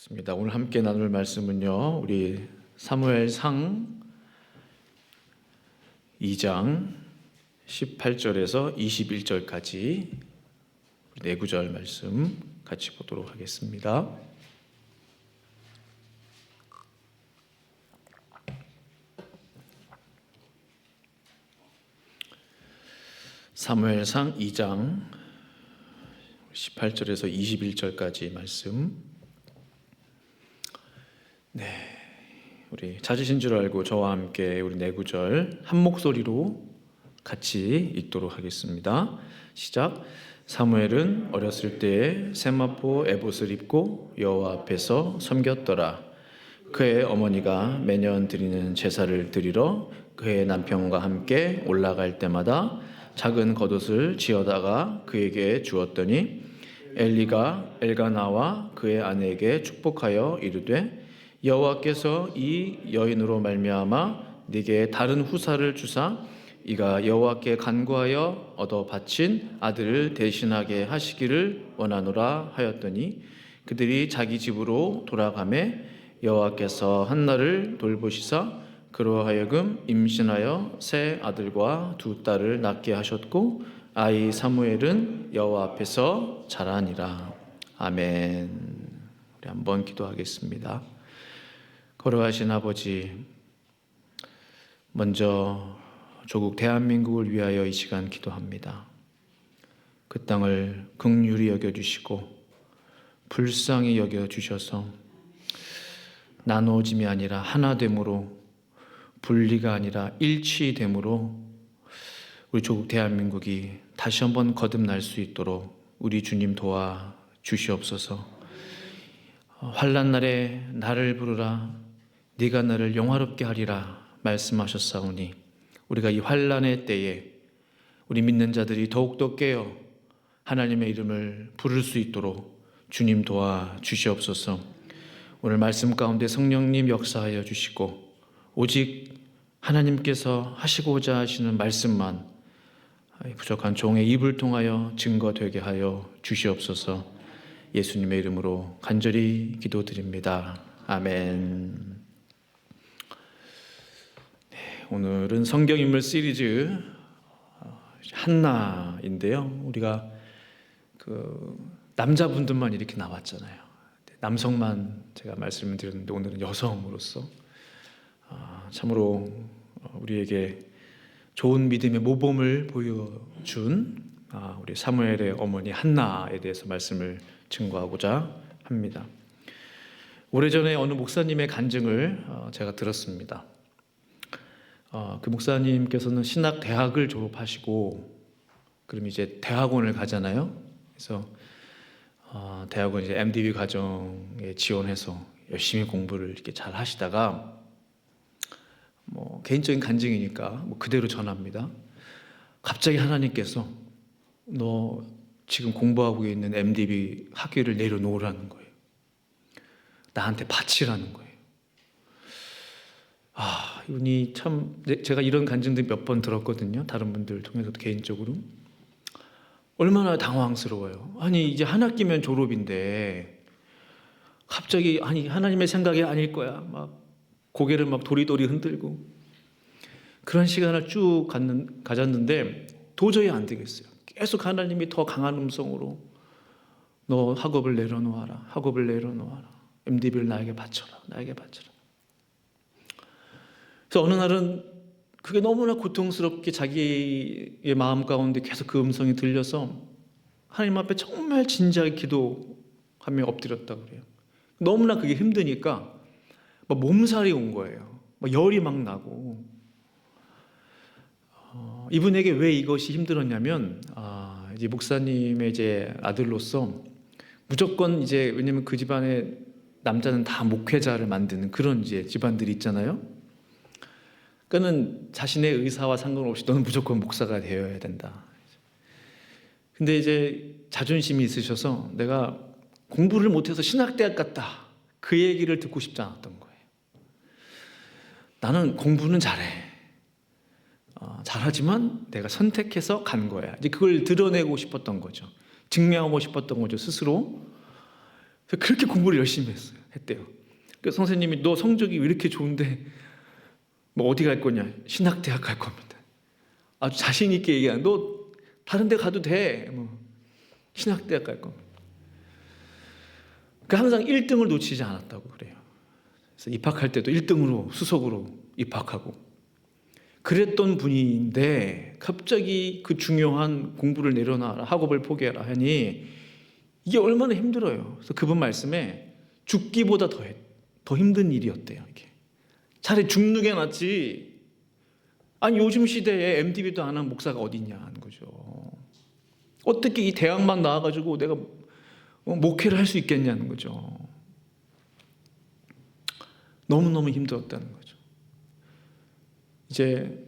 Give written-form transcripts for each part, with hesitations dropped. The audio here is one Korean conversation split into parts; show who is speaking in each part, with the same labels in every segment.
Speaker 1: 좋습니다. 오늘 함께 나눌 말씀은요, 우리 사무엘상 2장 18절에서 21절까지 네 구절 말씀 같이 보도록 하겠습니다. 사무엘상 2장 18절에서 21절까지 말씀. 우리 찾으신 줄 알고 저와 함께 우리 네 구절 한 목소리로 같이 읽도록 하겠습니다. 시작. 사무엘은 어렸을 때에 세마포 에봇을 입고 여호와 앞에서 섬겼더라. 그의 어머니가 매년 드리는 제사를 드리러 그의 남편과 함께 올라갈 때마다 작은 겉옷을 지어다가 그에게 주었더니 엘리가 엘가나와 그의 아내에게 축복하여 이르되 여호와께서 이 여인으로 말미암아 네게 다른 후사를 주사 이가 여호와께 간구하여 얻어 바친 아들을 대신하게 하시기를 원하노라 하였더니 그들이 자기 집으로 돌아가매 여호와께서 한나를 돌보시사 그로 하여금 임신하여 세 아들과 두 딸을 낳게 하셨고 아이 사무엘은 여호와 앞에서 자라니라. 아멘. 우리 한번 기도하겠습니다. 걸어가신 아버지, 먼저 조국 대한민국을 위하여 이 시간 기도합니다. 그 땅을 긍휼히 여겨주시고 불쌍히 여겨주셔서 나누어짐이 아니라 하나됨으로, 분리가 아니라 일치됨으로 우리 조국 대한민국이 다시 한번 거듭날 수 있도록 우리 주님 도와 주시옵소서. 환난 날에 나를 부르라 네가 나를 영화롭게 하리라 말씀하셨사오니 우리가 이 환난의 때에 우리 믿는 자들이 더욱더 깨어 하나님의 이름을 부를 수 있도록 주님 도와 주시옵소서. 오늘 말씀 가운데 성령님 역사하여 주시고 오직 하나님께서 하시고자 하시는 말씀만 부족한 종의 입을 통하여 증거되게 하여 주시옵소서. 예수님의 이름으로 간절히 기도드립니다. 아멘. 오늘은 성경인물 시리즈 한나인데요. 우리가 남자분들만 이렇게 나왔잖아요. 남성만 제가 말씀을 드렸는데 오늘은 여성으로서 참으로 우리에게 좋은 믿음의 모범을 보여준 우리 사무엘의 어머니 한나에 대해서 말씀을 증거하고자 합니다. 오래전에 어느 목사님의 간증을 제가 들었습니다. 그 목사님께서는 신학 대학을 졸업하시고 그럼 이제 대학원을 가잖아요. 그래서 대학원 이제 MDB 과정에 지원해서 열심히 공부를 이렇게 잘 하시다가 개인적인 간증이니까 그대로 전합니다. 갑자기 하나님께서 너 지금 공부하고 있는 MDB 학위를 내려놓으라는 거예요. 나한테 바치라는 거예요. 이분이 참, 제가 이런 간증들 몇 번 들었거든요. 다른 분들 통해서도 개인적으로. 얼마나 당황스러워요. 아니 이제 한 학기면 졸업인데 갑자기 하나님의 생각이 아닐 거야. 막 고개를 막 도리도리 흔들고 그런 시간을 쭉 가졌는데 도저히 안 되겠어요. 계속 하나님이 더 강한 음성으로 너 학업을 내려놓아라. 학업을 내려놓아라. MDB를 나에게 바쳐라. 나에게 바쳐라. 그래서 어느 날은 그게 너무나 고통스럽게 자기의 마음 가운데 계속 그 음성이 들려서 하나님 앞에 정말 진지하게 기도하며 엎드렸다고 그래요. 너무나 그게 힘드니까 막 몸살이 온 거예요. 막 열이 막 나고. 이분에게 왜 이것이 힘들었냐면 이제 목사님의 이제 아들로서 무조건 이제 왜냐면 그 집안에 남자는 다 목회자를 만드는 그런 이제 집안들이 있잖아요. 그러니까는 자신의 의사와 상관없이 너는 무조건 목사가 되어야 된다. 근데 이제 자존심이 있으셔서 내가 공부를 못해서 신학대학 갔다. 그 얘기를 듣고 싶지 않았던 거예요. 나는 공부는 잘해. 잘하지만 내가 선택해서 간 거야. 이제 그걸 드러내고 싶었던 거죠. 증명하고 싶었던 거죠, 스스로. 그래서 그렇게 공부를 열심히 했어요. 했대요. 그 선생님이 너 성적이 왜 이렇게 좋은데 뭐 어디 갈 거냐? 신학대학 갈 겁니다. 아주 자신 있게 얘기하는 너 다른 데 가도 돼. 뭐 신학대학 갈 겁니다. 그러니까 항상 1등을 놓치지 않았다고 그래요. 그래서 입학할 때도 1등으로 수석으로 입학하고 그랬던 분인데 갑자기 그 중요한 공부를 내려놔라, 학업을 포기해라 하니 이게 얼마나 힘들어요. 그래서 그분 말씀에 죽기보다 더 힘든 일이었대요. 이게 차라리 죽는 게 낫지. 아니 요즘 시대에 MDB도 안 한 목사가 어디 있냐 하는 거죠. 어떻게 이 대학만 나와가지고 내가 목회를 할 수 있겠냐는 거죠. 너무너무 힘들었다는 거죠. 이제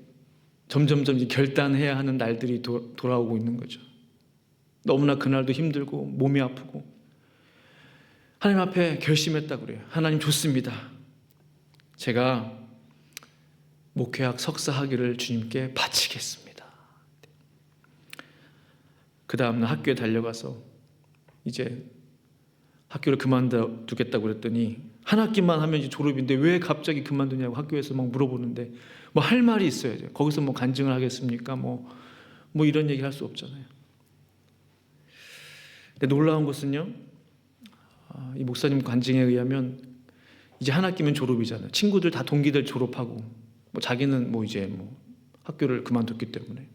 Speaker 1: 점점 이제 결단해야 하는 날들이 돌아오고 있는 거죠. 너무나 그날도 힘들고 몸이 아프고 하나님 앞에 결심했다고 그래요. 하나님 좋습니다. 제가 목회학 석사 학위를 주님께 바치겠습니다. 그 다음날 학교에 달려가서 이제 학교를 그만두겠다고 그랬더니 한 학기만 하면 이제 졸업인데 왜 갑자기 그만두냐고 학교에서 막 물어보는데 뭐 할 말이 있어야죠. 거기서 뭐 간증을 하겠습니까? 뭐 이런 얘기를 할 수 없잖아요. 근데 놀라운 것은요, 이 목사님 간증에 의하면 이제 한 학기면 졸업이잖아요. 친구들 다 동기들 졸업하고 뭐 자기는 뭐 이제 뭐 학교를 그만뒀기 때문에.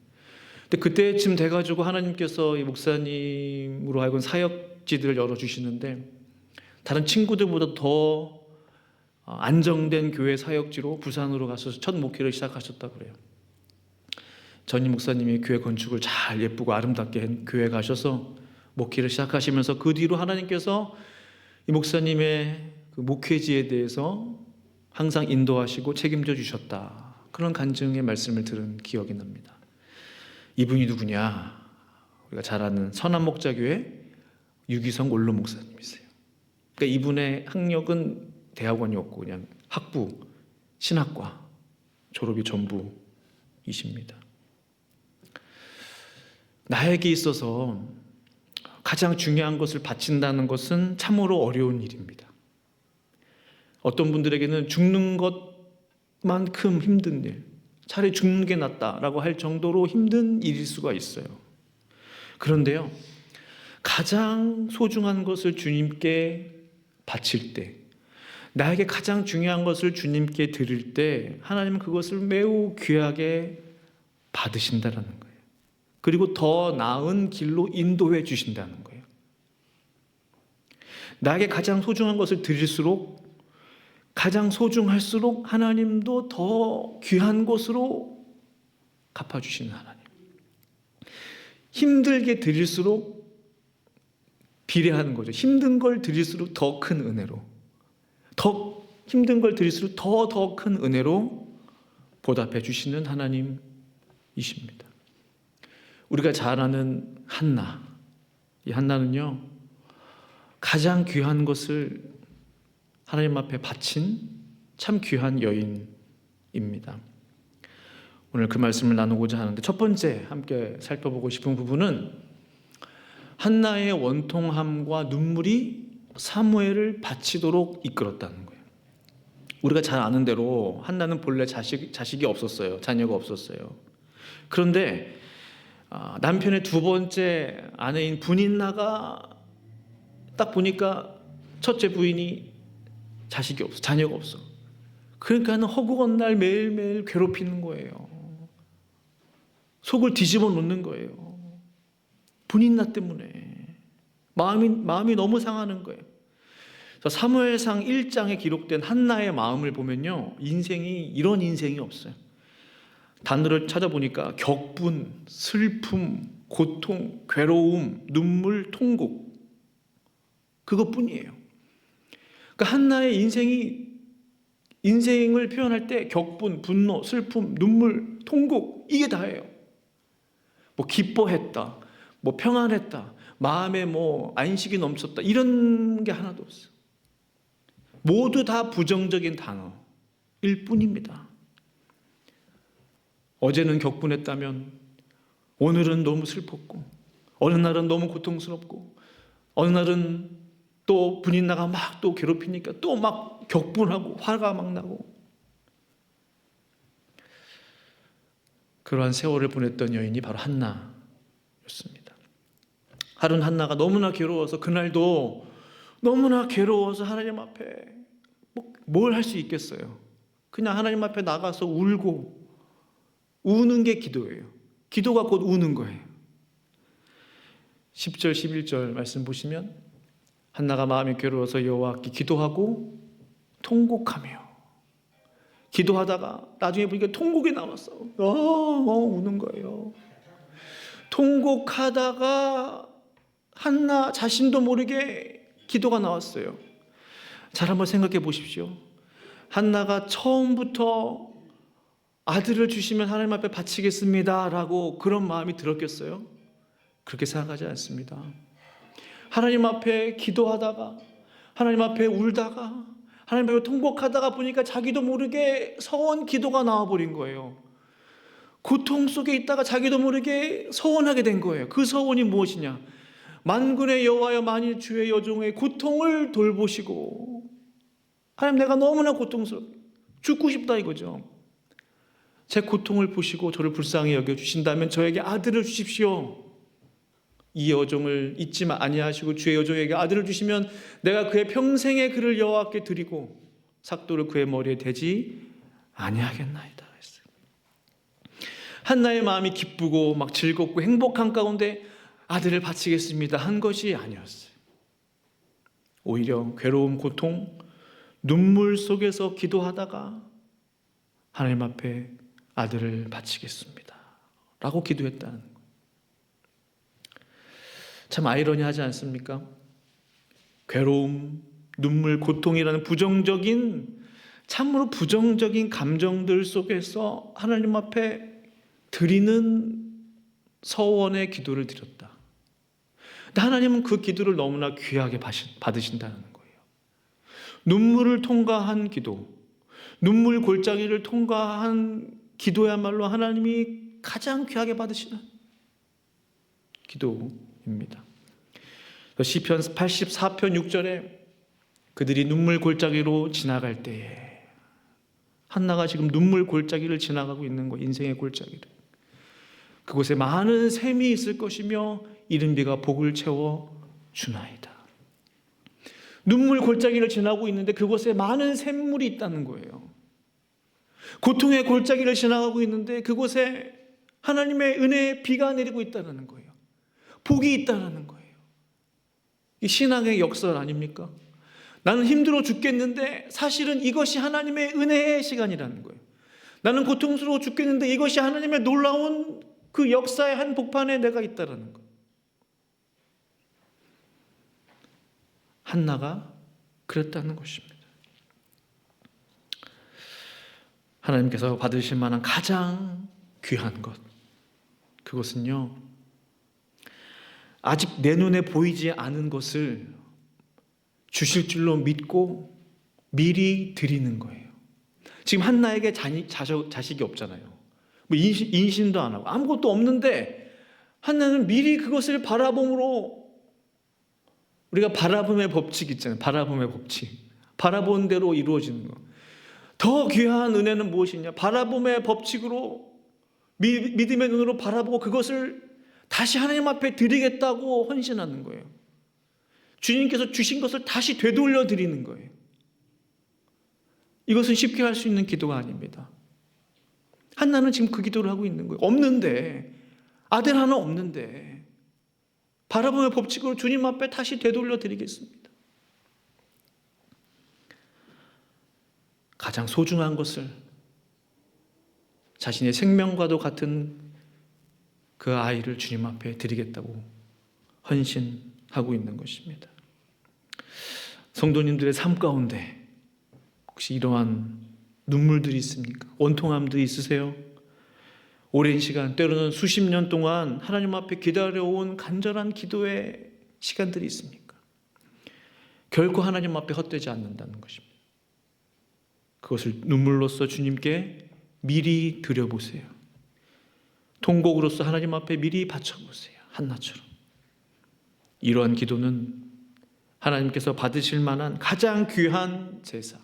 Speaker 1: 근데 그때쯤 돼가지고 하나님께서 이 목사님으로 하여금 사역지들을 열어주시는데 다른 친구들보다 더 안정된 교회 사역지로 부산으로 가셔서 첫 목회를 시작하셨다고 그래요. 전임 목사님이 교회 건축을 잘 예쁘고 아름답게 한 교회 가셔서 목회를 시작하시면서 그 뒤로 하나님께서 이 목사님의 그 목회지에 대해서 항상 인도하시고 책임져 주셨다. 그런 간증의 말씀을 들은 기억이 납니다. 이분이 누구냐? 우리가 잘 아는 선한목자교회 유기성 원로 목사님이세요. 그러니까 이분의 학력은 대학원이었고 그냥 학부, 신학과 졸업이 전부이십니다. 나에게 있어서 가장 중요한 것을 바친다는 것은 참으로 어려운 일입니다. 어떤 분들에게는 죽는 것만큼 힘든 일, 차라리 죽는 게 낫다라고 할 정도로 힘든 일일 수가 있어요. 그런데요, 가장 소중한 것을 주님께 바칠 때, 나에게 가장 중요한 것을 주님께 드릴 때 하나님은 그것을 매우 귀하게 받으신다는 거예요. 그리고 더 나은 길로 인도해 주신다는 거예요. 나에게 가장 소중한 것을 드릴수록 가장 소중할수록 하나님도 더 귀한 것으로 갚아주시는 하나님. 힘들게 드릴수록 비례하는 거죠. 힘든 걸 드릴수록 더 큰 은혜로, 더 힘든 걸 드릴수록 더 큰 은혜로 보답해 주시는 하나님이십니다. 우리가 잘 아는 한나, 이 한나는요 가장 귀한 것을 하나님 앞에 바친 참 귀한 여인입니다. 오늘 그 말씀을 나누고자 하는데 첫 번째 함께 살펴보고 싶은 부분은 한나의 원통함과 눈물이 사무엘을 바치도록 이끌었다는 거예요. 우리가 잘 아는 대로 한나는 본래 자식이 없었어요. 자녀가 없었어요. 그런데 남편의 두 번째 아내인 분인나가 딱 보니까 첫째 부인이 자식이 없어, 자녀가 없어. 그러니까 허구한 날 매일매일 괴롭히는 거예요. 속을 뒤집어 놓는 거예요. 분인나 때문에 마음이 너무 상하는 거예요. 사무엘상 1장에 기록된 한나의 마음을 보면요, 인생이 이런 인생이 없어요. 단어를 찾아보니까 격분, 슬픔, 고통, 괴로움, 눈물, 통곡, 그것뿐이에요. 그러니까 한나의 인생을 표현할 때 격분, 분노, 슬픔, 눈물, 통곡, 이게 다예요. 뭐 기뻐했다, 뭐 평안했다, 마음에 뭐 안식이 넘쳤다, 이런 게 하나도 없어요. 모두 다 부정적인 단어일 뿐입니다. 어제는 격분했다면 오늘은 너무 슬펐고, 어느 날은 너무 고통스럽고, 어느 날은 또 분인나가 막 또 괴롭히니까 또 막 격분하고 화가 막 나고, 그러한 세월을 보냈던 여인이 바로 한나였습니다. 하루는 한나가 너무나 괴로워서, 그날도 너무나 괴로워서 하나님 앞에 뭘 할 수 있겠어요. 그냥 하나님 앞에 나가서 울고, 우는 게 기도예요. 기도가 곧 우는 거예요. 10절 11절 말씀 보시면, 한나가 마음이 괴로워서 여호와께 기도하고 통곡하며, 기도하다가 나중에 보니까 통곡이 나왔어. 우는 거예요. 통곡하다가 한나 자신도 모르게 기도가 나왔어요. 잘 한번 생각해 보십시오. 한나가 처음부터 아들을 주시면 하나님 앞에 바치겠습니다 라고 그런 마음이 들었겠어요? 그렇게 생각하지 않습니다. 하나님 앞에 기도하다가, 하나님 앞에 울다가, 하나님 앞에 통곡하다가 보니까 자기도 모르게 서원 기도가 나와버린 거예요. 고통 속에 있다가 자기도 모르게 서원하게 된 거예요. 그 서원이 무엇이냐? 만군의 여호와여, 만일 주의 여종의 고통을 돌보시고, 하나님 내가 너무나 고통스러워 죽고 싶다 이거죠. 제 고통을 보시고 저를 불쌍히 여겨주신다면 저에게 아들을 주십시오. 이 여종을 잊지 아니하시고 주의 여종에게 아들을 주시면 내가 그의 평생의 그를 여호와께 드리고 삭도를 그의 머리에 대지 아니하겠나이다 했어요. 한나의 마음이 기쁘고 막 즐겁고 행복한 가운데 아들을 바치겠습니다 한 것이 아니었어요. 오히려 괴로움, 고통, 눈물 속에서 기도하다가 하나님 앞에 아들을 바치겠습니다 라고 기도했다는 거예요. 참 아이러니하지 않습니까? 괴로움, 눈물, 고통이라는 부정적인, 참으로 부정적인 감정들 속에서 하나님 앞에 드리는 서원의 기도를 드렸다. 근데 하나님은 그 기도를 너무나 귀하게 받으신다는 거예요. 눈물을 통과한 기도, 눈물 골짜기를 통과한 기도야말로 하나님이 가장 귀하게 받으시는 기도입니다. 시편 84편 6절에 그들이 눈물 골짜기로 지나갈 때에, 한나가 지금 눈물 골짜기를 지나가고 있는 거예요. 인생의 골짜기를. 그곳에 많은 샘이 있을 것이며 이른 비가 복을 채워 주나이다. 눈물 골짜기를 지나고 있는데 그곳에 많은 샘물이 있다는 거예요. 고통의 골짜기를 지나가고 있는데 그곳에 하나님의 은혜의 비가 내리고 있다는 거예요. 복이 있다는 거예요. 이 신앙의 역설 아닙니까? 나는 힘들어 죽겠는데 사실은 이것이 하나님의 은혜의 시간이라는 거예요. 나는 고통스러워 죽겠는데 이것이 하나님의 놀라운 그 역사의 한 복판에 내가 있다는 거예요. 한나가 그랬다는 것입니다. 하나님께서 받으실 만한 가장 귀한 것, 그것은요, 아직 내 눈에 보이지 않은 것을 주실 줄로 믿고 미리 드리는 거예요. 지금 한나에게 자식이 없잖아요. 뭐 인신도 안 하고 아무것도 없는데 한나는 미리 그것을 바라봄으로, 우리가 바라봄의 법칙 있잖아요. 바라봄의 법칙. 바라본 대로 이루어지는 거. 더 귀한 은혜는 무엇이냐? 바라봄의 법칙으로 믿음의 눈으로 바라보고 그것을 다시 하나님 앞에 드리겠다고 헌신하는 거예요. 주님께서 주신 것을 다시 되돌려 드리는 거예요. 이것은 쉽게 할 수 있는 기도가 아닙니다. 한나는 지금 그 기도를 하고 있는 거예요. 없는데, 아들 하나 없는데 바라봄의 법칙으로 주님 앞에 다시 되돌려 드리겠습니다. 가장 소중한 것을, 자신의 생명과도 같은 그 아이를 주님 앞에 드리겠다고 헌신하고 있는 것입니다. 성도님들의 삶 가운데 혹시 이러한 눈물들이 있습니까? 원통함들이 있으세요? 오랜 시간, 때로는 수십 년 동안 하나님 앞에 기다려온 간절한 기도의 시간들이 있습니까? 결코 하나님 앞에 헛되지 않는다는 것입니다. 그것을 눈물로써 주님께 미리 드려보세요. 통곡으로써 하나님 앞에 미리 바쳐보세요. 한나처럼. 이러한 기도는 하나님께서 받으실 만한 가장 귀한 제사,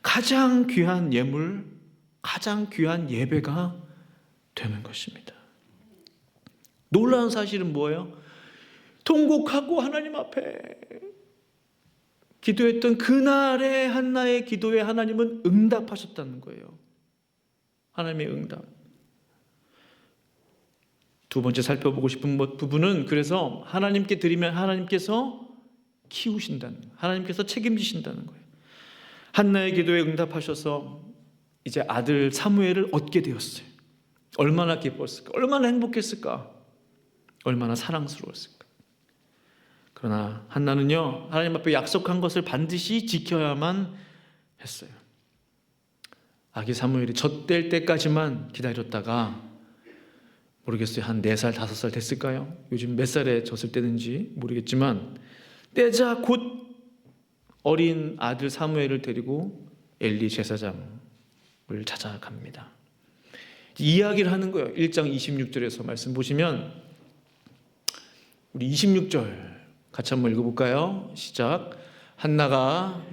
Speaker 1: 가장 귀한 예물, 가장 귀한 예배가 되는 것입니다. 놀라운 사실은 뭐예요? 통곡하고 하나님 앞에 기도했던 그날의 한나의 기도에 하나님은 응답하셨다는 거예요. 하나님의 응답. 두 번째 살펴보고 싶은 부분은, 그래서 하나님께 드리면 하나님께서 키우신다는 거예요. 하나님께서 책임지신다는 거예요. 한나의 기도에 응답하셔서 이제 아들 사무엘을 얻게 되었어요. 얼마나 기뻤을까? 얼마나 행복했을까? 얼마나 사랑스러웠을까? 그러나 한나는요, 하나님 앞에 약속한 것을 반드시 지켜야만 했어요. 아기 사무엘이 젖될 때까지만 기다렸다가, 모르겠어요, 한 4살, 5살 됐을까요? 요즘 몇 살에 젖을 때는지 모르겠지만, 때자 곧 어린 아들 사무엘을 데리고 엘리 제사장을 찾아갑니다. 이야기를 하는 거예요. 1장 26절에서 말씀 보시면, 우리 26절 같이 한번 읽어볼까요? 시작. 한나가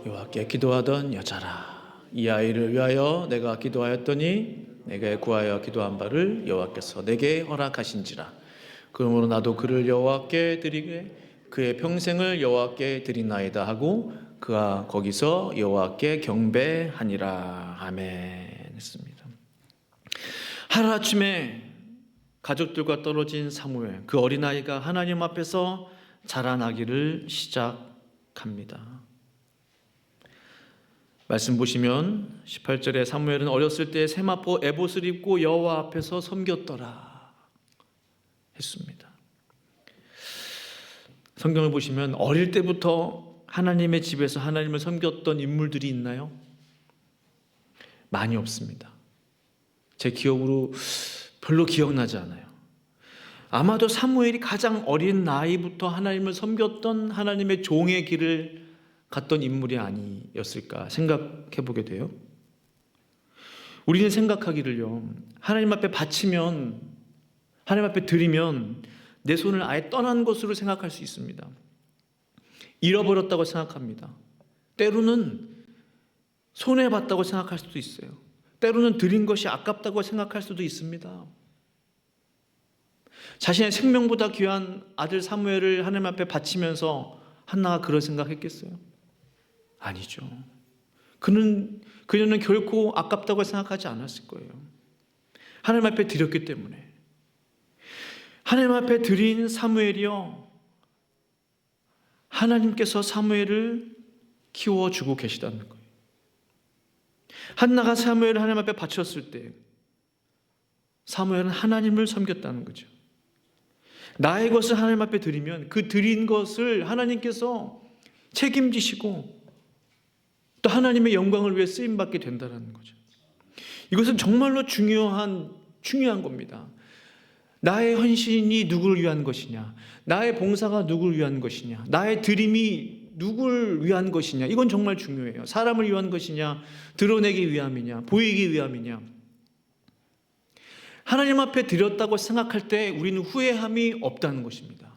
Speaker 1: 여호와께 기도하던 여자라. 이 아이를 위하여 내가 기도하였더니 내게 구하여 기도한 바를 여호와께서 내게 허락하신지라. 그러므로 나도 그를 여호와께 드리게 그의 평생을 여호와께 드리나이다 하고 그가 거기서 여호와께 경배하니라. 아멘 했습니다. 하루아침에 가족들과 떨어진 사무엘, 그 어린아이가 하나님 앞에서 자라나기를 시작합니다. 말씀 보시면 18절에 사무엘은 어렸을 때 세마포 에봇을 입고 여호와 앞에서 섬겼더라 했습니다. 성경을 보시면 어릴 때부터 하나님의 집에서 하나님을 섬겼던 인물들이 있나요? 많이 없습니다. 제 기억으로 별로 기억나지 않아요. 아마도 사무엘이 가장 어린 나이부터 하나님을 섬겼던 하나님의 종의 길을 갔던 인물이 아니었을까 생각해 보게 돼요. 우리는 생각하기를요, 하나님 앞에 바치면, 하나님 앞에 드리면 내 손을 아예 떠난 것으로 생각할 수 있습니다. 잃어버렸다고 생각합니다. 때로는 손해봤다고 생각할 수도 있어요. 때로는 드린 것이 아깝다고 생각할 수도 있습니다. 자신의 생명보다 귀한 아들 사무엘을 하나님 앞에 바치면서 한나가 그런 생각했겠어요? 아니죠. 그녀는 결코 아깝다고 생각하지 않았을 거예요. 하나님 앞에 드렸기 때문에. 하나님 앞에 드린 사무엘이요, 하나님께서 사무엘을 키워주고 계시다는 거예요. 한나가 사무엘을 하나님 앞에 바쳤을 때 사무엘은 하나님을 섬겼다는 거죠. 나의 것을 하나님 앞에 드리면 그 드린 것을 하나님께서 책임지시고 또 하나님의 영광을 위해 쓰임받게 된다는 거죠. 이것은 정말로 중요한 겁니다. 나의 헌신이 누구를 위한 것이냐, 나의 봉사가 누구를 위한 것이냐, 나의 드림이 누구를 위한 것이냐, 이건 정말 중요해요. 사람을 위한 것이냐, 드러내기 위함이냐, 보이기 위함이냐. 하나님 앞에 드렸다고 생각할 때 우리는 후회함이 없다는 것입니다.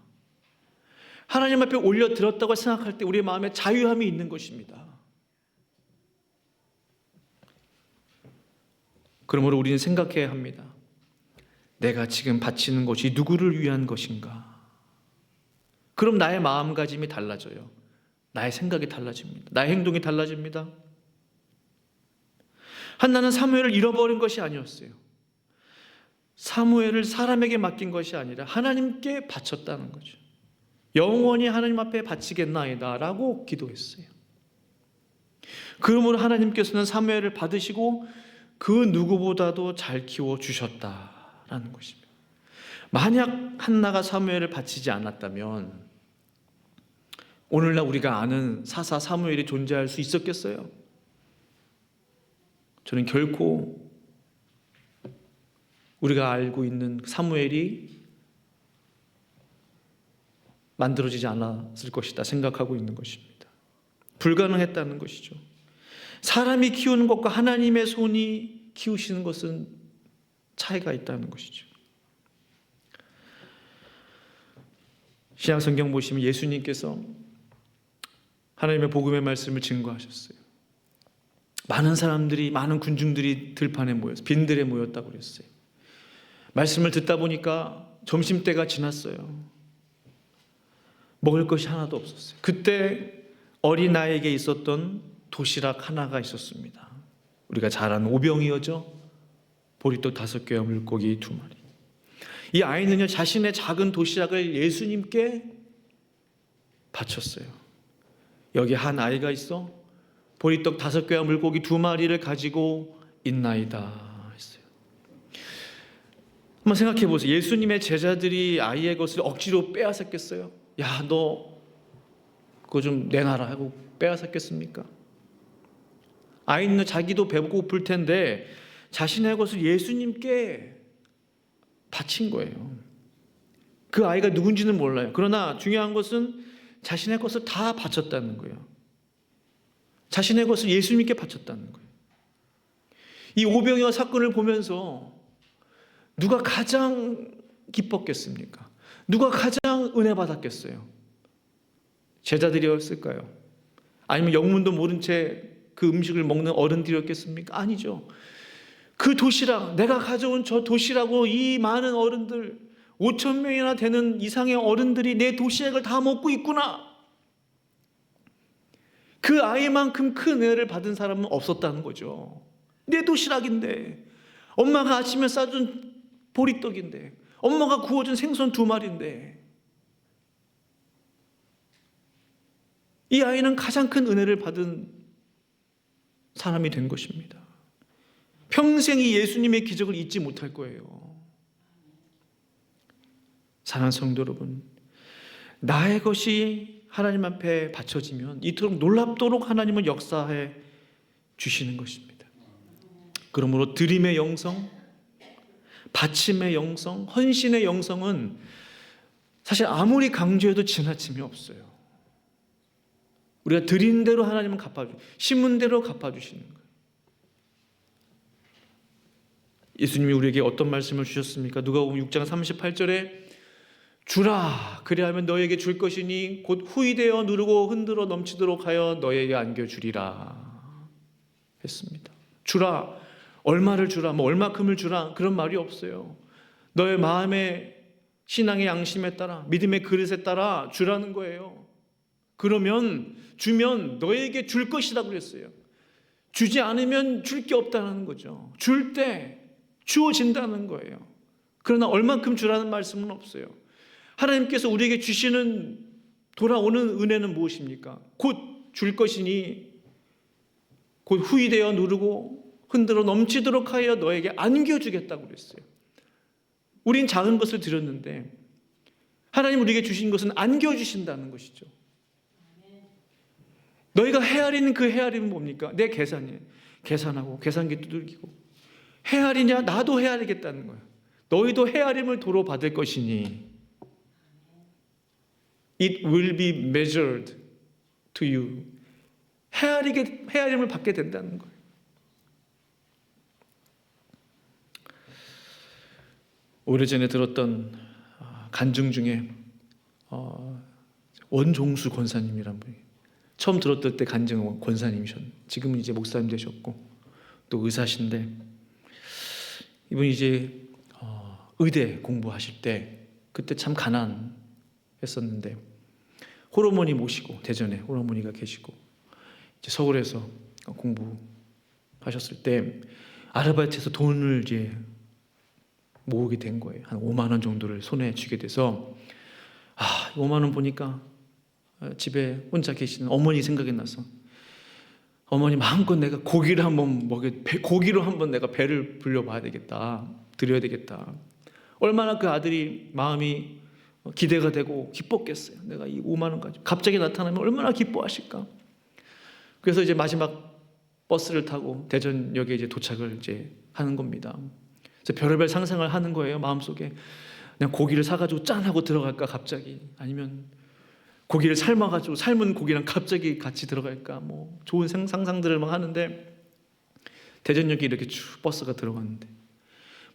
Speaker 1: 하나님 앞에 올려드렸다고 생각할 때 우리의 마음에 자유함이 있는 것입니다. 그러므로 우리는 생각해야 합니다. 내가 지금 바치는 것이 누구를 위한 것인가? 그럼 나의 마음가짐이 달라져요. 나의 생각이 달라집니다. 나의 행동이 달라집니다. 한나는 사무엘을 잃어버린 것이 아니었어요. 사무엘을 사람에게 맡긴 것이 아니라 하나님께 바쳤다는 거죠. 영원히 하나님 앞에 바치겠나이다 라고 기도했어요. 그러므로 하나님께서는 사무엘을 받으시고 그 누구보다도 잘 키워주셨다라는 것입니다. 만약 한나가 사무엘을 바치지 않았다면 오늘날 우리가 아는 사사 사무엘이 존재할 수 있었겠어요? 저는 결코 우리가 알고 있는 사무엘이 만들어지지 않았을 것이다 생각하고 있는 것입니다. 불가능했다는 것이죠. 사람이 키우는 것과 하나님의 손이 키우시는 것은 차이가 있다는 것이죠. 신약 성경 보시면 예수님께서 하나님의 복음의 말씀을 증거하셨어요. 많은 사람들이, 많은 군중들이 들판에 모여서 빈들에 모였다고 그랬어요. 말씀을 듣다 보니까 점심때가 지났어요. 먹을 것이 하나도 없었어요. 그때 어린아이에게 있었던 도시락 하나가 있었습니다. 우리가 잘 아는 오병이어죠. 보리떡 5개와 물고기 2마리. 이 아이는요, 자신의 작은 도시락을 예수님께 바쳤어요. 여기 한 아이가 있어 보리떡 5개와 물고기 2마리를 가지고 있나이다 했어요. 한번 생각해 보세요. 예수님의 제자들이 아이의 것을 억지로 빼앗았겠어요? 야, 너 그거 좀 내놔라 하고 빼앗았겠습니까? 아이는 자기도 배고플 텐데 자신의 것을 예수님께 바친 거예요. 그 아이가 누군지는 몰라요. 그러나 중요한 것은 자신의 것을 다 바쳤다는 거예요. 자신의 것을 예수님께 바쳤다는 거예요. 이 오병이어 사건을 보면서 누가 가장 기뻤겠습니까? 누가 가장 은혜 받았겠어요? 제자들이었을까요? 아니면 영문도 모른 채 그 음식을 먹는 어른들이었겠습니까? 아니죠. 그 도시락, 내가 가져온 저 도시락으로 이 많은 어른들, 5천 명이나 되는 이상의 어른들이 내 도시락을 다 먹고 있구나. 그 아이만큼 큰 은혜를 받은 사람은 없었다는 거죠. 내 도시락인데, 엄마가 아침에 싸준 보리떡인데, 엄마가 구워준 생선 2마리인데, 이 아이는 가장 큰 은혜를 받은 사람이 된 것입니다. 평생 이 예수님의 기적을 잊지 못할 거예요. 사랑하는 성도 여러분, 나의 것이 하나님 앞에 바쳐지면 이토록 놀랍도록 하나님은 역사해 주시는 것입니다. 그러므로 드림의 영성, 바침의 영성, 헌신의 영성은 사실 아무리 강조해도 지나침이 없어요. 우리가 드린 대로 하나님은 갚아주시고 심은 대로 갚아주시는 거예요. 예수님이 우리에게 어떤 말씀을 주셨습니까? 누가복음 6장 38절에 주라, 그리하면 너에게 줄 것이니 곧 후이되어 누르고 흔들어 넘치도록 하여 너에게 안겨주리라 했습니다. 주라, 얼마를 주라, 뭐 얼마큼을 주라, 그런 말이 없어요. 너의 마음의 신앙의 양심에 따라, 믿음의 그릇에 따라 주라는 거예요. 그러면 주면 너에게 줄 것이라고 그랬어요. 주지 않으면 줄 게 없다는 거죠. 줄 때 주어진다는 거예요. 그러나 얼만큼 주라는 말씀은 없어요. 하나님께서 우리에게 주시는 돌아오는 은혜는 무엇입니까? 곧 줄 것이니 곧 후이되어 누르고 흔들어 넘치도록 하여 너에게 안겨주겠다고 그랬어요. 우린 작은 것을 드렸는데 하나님 우리에게 주신 것은 안겨주신다는 것이죠. 너희가 헤아리는 그 헤아림은 뭡니까? 내 계산이에요. 계산하고 계산기 두들기고 헤아리냐? 나도 헤아리겠다는 거예요. 너희도 헤아림을 도로 받을 것이니 It will be measured to you. 헤아림을 받게 된다는 거예요. 오래전에 들었던 간증 중에 원종수 권사님이란 분이 처음 들었을 때 간증 권사님이셨는데 지금은 이제 목사님 되셨고 또 의사신데 이분이 이제 의대 공부하실 때 그때 참 가난했었는데 홀어머니 모시고 대전에 홀어머니가 계시고 이제 서울에서 공부하셨을 때 아르바이트해서 돈을 이제 모으게 된 거예요. 한 5만 원 정도를 손에 쥐게 돼서 5만 원 보니까 집에 혼자 계시는 어머니 생각이 나서 어머니 마음껏 내가 고기를 한번 고기로 한번 내가 배를 불려봐야 되겠다, 드려야 되겠다. 얼마나 그 아들이 마음이 기대가 되고 기뻤겠어요. 내가 이 5만 원까지 갑자기 나타나면 얼마나 기뻐하실까. 그래서 이제 마지막 버스를 타고 대전역에 이제 도착을 이제 하는 겁니다. 그래서 별의별 상상을 하는 거예요. 마음속에 그냥 고기를 사가지고 짠 하고 들어갈까 갑자기, 아니면 고기를 삶아가지고 삶은 고기랑 갑자기 같이 들어갈까, 뭐 좋은 상상들을 막 하는데 대전역에 이렇게 쭉 버스가 들어갔는데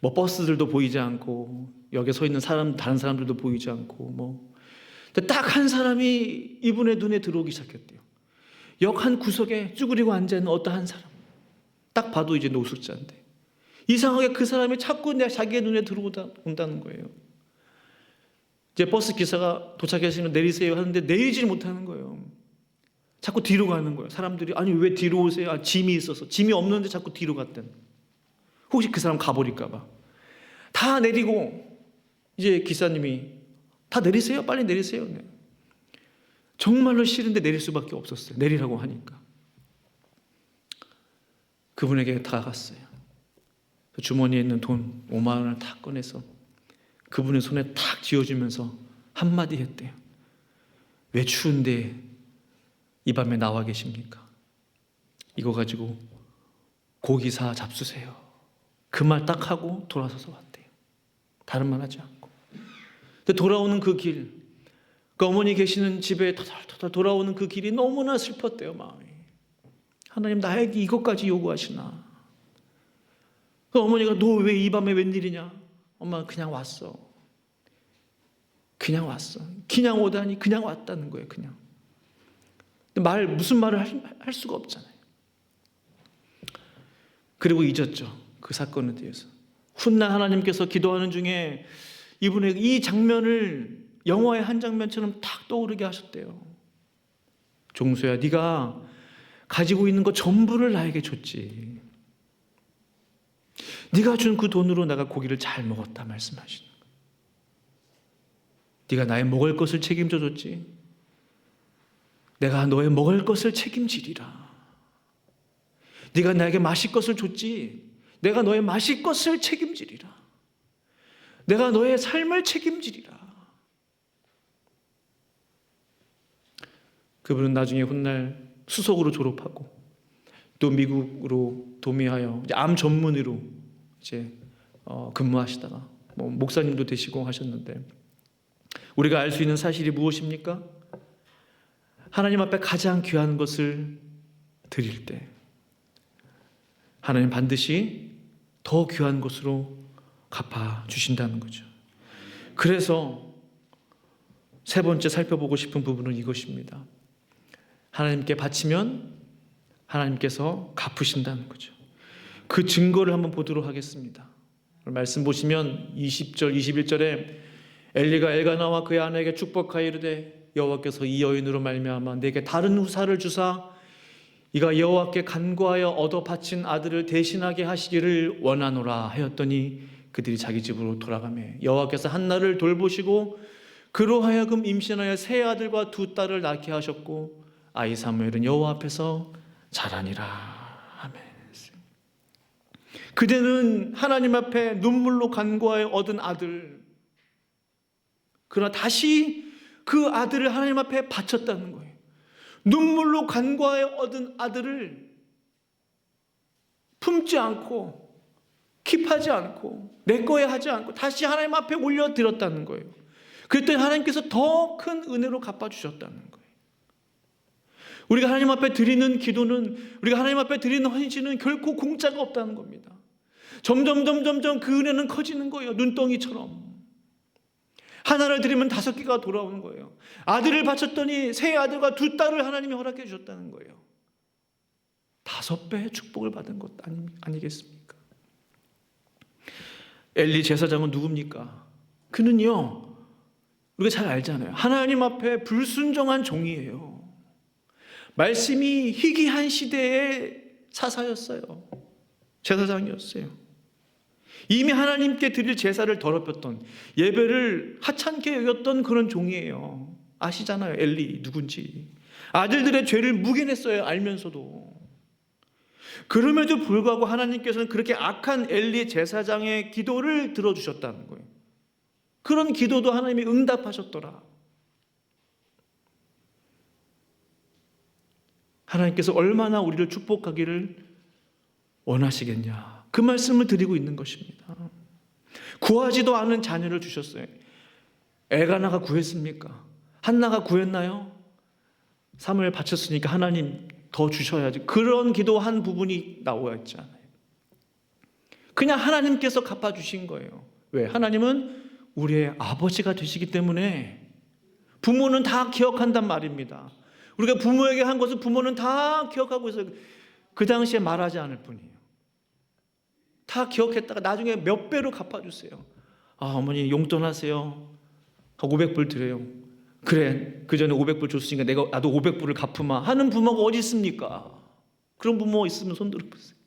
Speaker 1: 뭐 버스들도 보이지 않고 여기 서 있는 다른 사람들도 보이지 않고 딱 한 사람이 이분의 눈에 들어오기 시작했대요. 역 한 구석에 쭈그리고 앉아 있는 어떠한 사람. 딱 봐도 이제 노숙자인데 이상하게 그 사람이 자꾸 자기의 눈에 들어온다는 거예요. 이제 버스 기사가 도착했으면 내리세요 하는데 내리질 못하는 거예요. 자꾸 뒤로 가는 거예요. 사람들이 아니 왜 뒤로 오세요? 짐이 있어서. 짐이 없는데 자꾸 뒤로 갔다는. 혹시 그 사람 가버릴까 봐. 다 내리고 이제 기사님이 다 내리세요. 빨리 내리세요. 정말로 싫은데 내릴 수밖에 없었어요. 내리라고 하니까. 그분에게 다가갔어요. 주머니에 있는 돈 5만 원을 탁 꺼내서 그분의 손에 탁 쥐어주면서 한마디 했대요. 왜 추운데 이 밤에 나와 계십니까? 이거 가지고 고기 사 잡수세요. 그 말 딱 하고 돌아서서 왔대요. 다른 말 하지 않고. 근데 돌아오는 그 길, 그 어머니 계시는 집에 터덜터덜 돌아오는 그 길이 너무나 슬펐대요, 마음이. 하나님 나에게 이것까지 요구하시나? 그 어머니가 너 왜 이 밤에 웬일이냐? 엄마 그냥 왔어. 그냥 왔어. 그냥 오다니 그냥 왔다는 거예요. 그냥. 무슨 말을 할 수가 없잖아요. 그리고 잊었죠. 그 사건에 대해서. 훗날 하나님께서 기도하는 중에 이분의 이 장면을 영화의 한 장면처럼 탁 떠오르게 하셨대요. 종수야, 네가 가지고 있는 거 전부를 나에게 줬지. 네가 준 그 돈으로 내가 고기를 잘 먹었다 말씀하시는 거예요. 네가 나의 먹을 것을 책임져 줬지. 내가 너의 먹을 것을 책임지리라. 네가 나에게 마실 것을 줬지. 내가 너의 마실 것을 책임지리라. 내가 너의 삶을 책임지리라. 그분은 나중에 훗날 수석으로 졸업하고 또 미국으로 도미하여 암 전문의로 이제 근무하시다가 목사님도 되시고 하셨는데 우리가 알 수 있는 사실이 무엇입니까? 하나님 앞에 가장 귀한 것을 드릴 때 하나님 반드시 더 귀한 것으로 갚아 주신다는 거죠. 그래서 세 번째 살펴보고 싶은 부분은 이것입니다. 하나님께 바치면 하나님께서 갚으신다는 거죠. 그 증거를 한번 보도록 하겠습니다. 말씀 보시면 20절, 21절에 엘리가 엘가나와 그의 아내에게 축복하여 이르되 여호와께서 이 여인으로 말미암아 내게 다른 후사를 주사 이가 여호와께 간구하여 얻어 바친 아들을 대신하게 하시기를 원하노라 하였더니 그들이 자기 집으로 돌아가매 여호와께서 한나를 돌보시고 그로 하여금 임신하여 세 아들과 두 딸을 낳게 하셨고 아이 사무엘은 여호와 앞에서 자라니라. 아멘. 그대는 하나님 앞에 눈물로 간구하여 얻은 아들, 그러나 다시 그 아들을 하나님 앞에 바쳤다는 거예요. 눈물로 간구하여 얻은 아들을 품지 않고 킵하지 않고 내 거에 하지 않고 다시 하나님 앞에 올려드렸다는 거예요. 그랬더니 하나님께서 더 큰 은혜로 갚아주셨다는 거예요. 우리가 하나님 앞에 드리는 기도는, 우리가 하나님 앞에 드리는 헌신은 결코 공짜가 없다는 겁니다. 점점 그 은혜는 커지는 거예요. 눈덩이처럼. 하나를 드리면 5개가 돌아오는 거예요. 아들을 바쳤더니 세 아들과 두 딸을 하나님이 허락해 주셨다는 거예요. 5배의 축복을 받은 것 아니겠습니까? 엘리 제사장은 누굽니까? 그는요, 우리가 잘 알잖아요. 하나님 앞에 불순종한 종이에요. 말씀이 희귀한 시대의 사사였어요. 제사장이었어요. 이미 하나님께 드릴 제사를 더럽혔던, 예배를 하찮게 여겼던 그런 종이에요. 아시잖아요, 엘리 누군지. 아들들의 죄를 묵인했어요, 알면서도. 그럼에도 불구하고 하나님께서는 그렇게 악한 엘리 제사장의 기도를 들어주셨다는 거예요. 그런 기도도 하나님이 응답하셨더라. 하나님께서 얼마나 우리를 축복하기를 원하시겠냐, 그 말씀을 드리고 있는 것입니다. 구하지도 않은 자녀를 주셨어요. 엘가나가 구했습니까? 한나가 구했나요? 사무엘 바쳤으니까 하나님 더 주셔야지, 그런 기도한 부분이 나와 있지 않아요. 그냥 하나님께서 갚아주신 거예요. 왜? 하나님은 우리의 아버지가 되시기 때문에 부모는 다 기억한단 말입니다. 우리가 부모에게 한 것을 부모는 다 기억하고 있어요. 그 당시에 말하지 않을 뿐이에요. 다 기억했다가 나중에 몇 배로 갚아주세요. 아, 어머니 용돈 하세요. 500불 드려요. 그래, 그 전에 500불 줬으니까 나도 500불을 갚으마 하는 부모가 어디 있습니까? 그런 부모 있으면 손 들어보세요.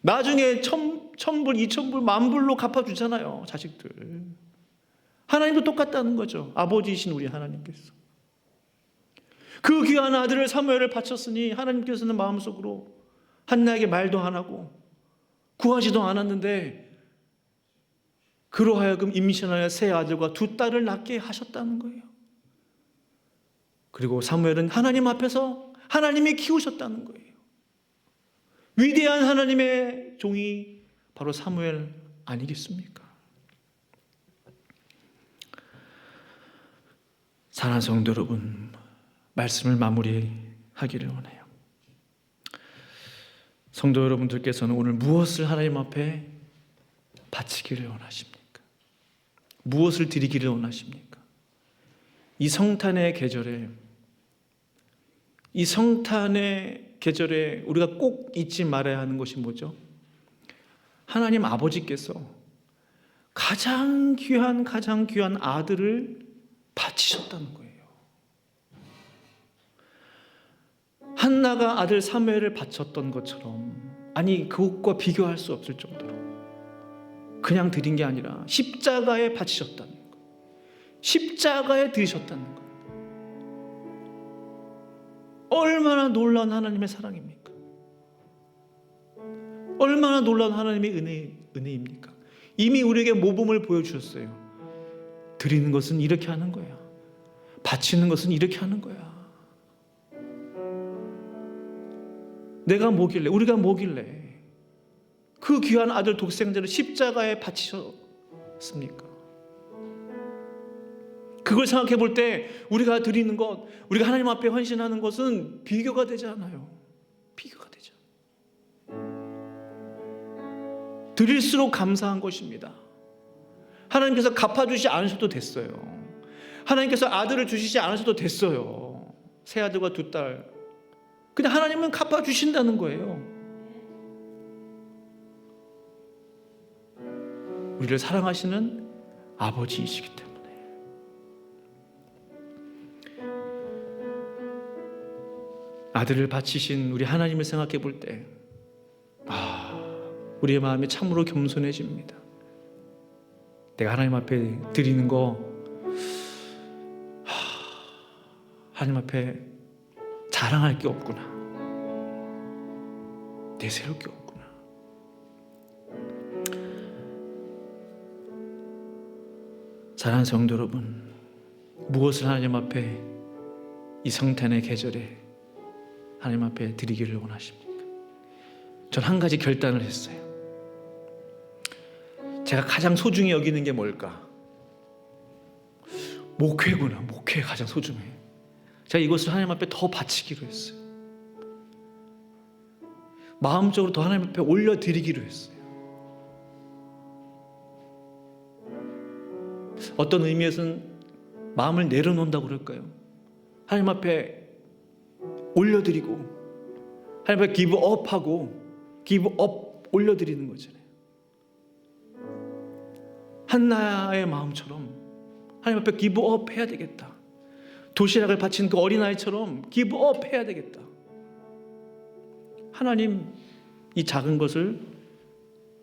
Speaker 1: 나중에 1000불, 2000불, 10,000불로 갚아주잖아요, 자식들. 하나님도 똑같다는 거죠. 아버지이신 우리 하나님께서. 그 귀한 아들을 사무엘을 바쳤으니 하나님께서는 마음속으로 한나에게 말도 안 하고 구하지도 않았는데 그로 하여금 임신하여 세 아들과 두 딸을 낳게 하셨다는 거예요. 그리고 사무엘은 하나님 앞에서 하나님이 키우셨다는 거예요. 위대한 하나님의 종이 바로 사무엘 아니겠습니까? 사랑하는 성도 여러분, 말씀을 마무리하기를 원해요. 성도 여러분들께서는 오늘 무엇을 하나님 앞에 바치기를 원하십니까? 무엇을 드리기를 원하십니까? 이 성탄의 계절에 우리가 꼭 잊지 말아야 하는 것이 뭐죠? 하나님 아버지께서 가장 귀한 아들을 바치셨다는 거예요. 한나가 아들 사무엘을 바쳤던 것처럼, 아니 그것과 비교할 수 없을 정도로 그냥 드린 게 아니라 십자가에 바치셨다는 거예요. 십자가에 드리셨다는 거예요. 얼마나 놀라운 하나님의 사랑입니까? 얼마나 놀라운 하나님의 은혜입니까? 이미 우리에게 모범을 보여주셨어요. 드리는 것은 이렇게 하는 거야. 바치는 것은 이렇게 하는 거야. 내가 뭐길래, 우리가 뭐길래 그 귀한 아들 독생자를 십자가에 바치셨습니까? 그걸 생각해 볼 때 우리가 드리는 것, 우리가 하나님 앞에 헌신하는 것은 비교가 되지 않아요. 비교가 되죠. 드릴수록 감사한 것입니다. 하나님께서 갚아주시지 않으셔도 됐어요. 하나님께서 아들을 주시지 않으셔도 됐어요. 세 아들과 두 딸. 근데 하나님은 갚아주신다는 거예요. 우리를 사랑하시는 아버지이시기 때문에. 아들을 바치신 우리 하나님을 생각해 볼 때, 우리의 마음이 참으로 겸손해집니다. 내가 하나님 앞에 드리는 거, 하나님 앞에 자랑할 게 없구나. 내세울 게 없구나. 사랑하는 성도 여러분, 무엇을 하나님 앞에 이 성탄의 계절에 하나님 앞에 드리기를 원하십니까? 전 한 가지 결단을 했어요. 제가 가장 소중히 여기는 게 뭘까? 목회구나. 목회가 가장 소중해. 제가 이것을 하나님 앞에 더 바치기로 했어요. 마음적으로 더 하나님 앞에 올려드리기로 했어요. 어떤 의미에서는 마음을 내려놓는다고 그럴까요? 하나님 앞에 올려드리고, 하나님 앞에 기브업하고, 기브업 올려드리는 거잖아요. 한나의 마음처럼 하나님 앞에 기브업 해야 되겠다. 도시락을 바친 그 어린아이처럼 기브업 해야 되겠다. 하나님, 이 작은 것을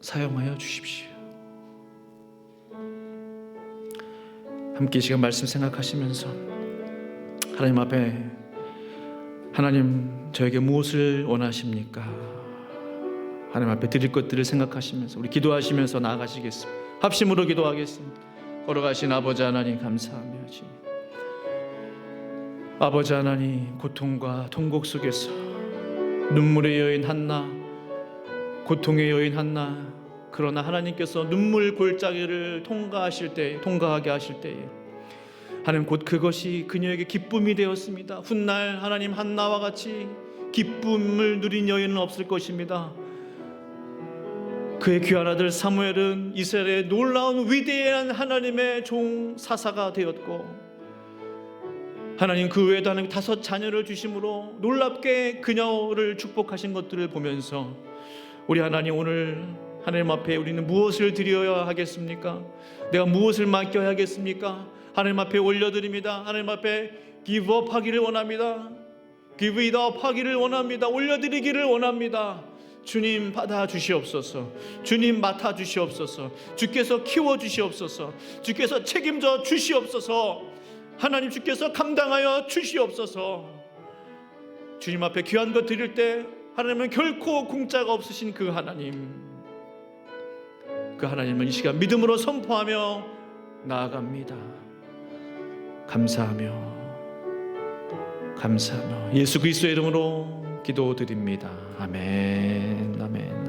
Speaker 1: 사용하여 주십시오. 함께 이 시간 말씀 생각하시면서 하나님 앞에, 하나님 저에게 무엇을 원하십니까? 하나님 앞에 드릴 것들을 생각하시면서 우리 기도하시면서 나아가시겠습니다. 합심으로 기도하겠습니다. 걸어가신 아버지 하나님 감사하며 주님, 아버지 하나님, 고통과 통곡 속에서 눈물의 여인 한나, 고통의 여인 한나, 그러나 하나님께서 눈물 골짜기를 통과하게 하실 때에 하나님, 곧 그것이 그녀에게 기쁨이 되었습니다. 훗날 하나님, 한나와 같이 기쁨을 누린 여인은 없을 것입니다. 그의 귀한 아들 사무엘은 이스라엘의 놀라운 위대한 하나님의 종 사사가 되었고, 하나님 그 외에도 하나님 5 자녀를 주심으로 놀랍게 그녀를 축복하신 것들을 보면서 우리 하나님, 오늘 하나님 앞에 우리는 무엇을 드려야 하겠습니까? 내가 무엇을 맡겨야 하겠습니까? 하나님 앞에 올려드립니다. 하나님 앞에 give up 하기를 원합니다. give it up 하기를 원합니다. 올려드리기를 원합니다. 주님 받아 주시옵소서. 주님 맡아 주시옵소서. 주께서 키워 주시옵소서. 주께서 책임져 주시옵소서. 하나님, 주께서 감당하여 주시옵소서. 주님 앞에 귀한 것 드릴 때 하나님은 결코 공짜가 없으신 그 하나님, 그 하나님을 이 시간 믿음으로 선포하며 나아갑니다. 감사하며 예수 그리스도의 이름으로 기도드립니다. 아멘, 아멘.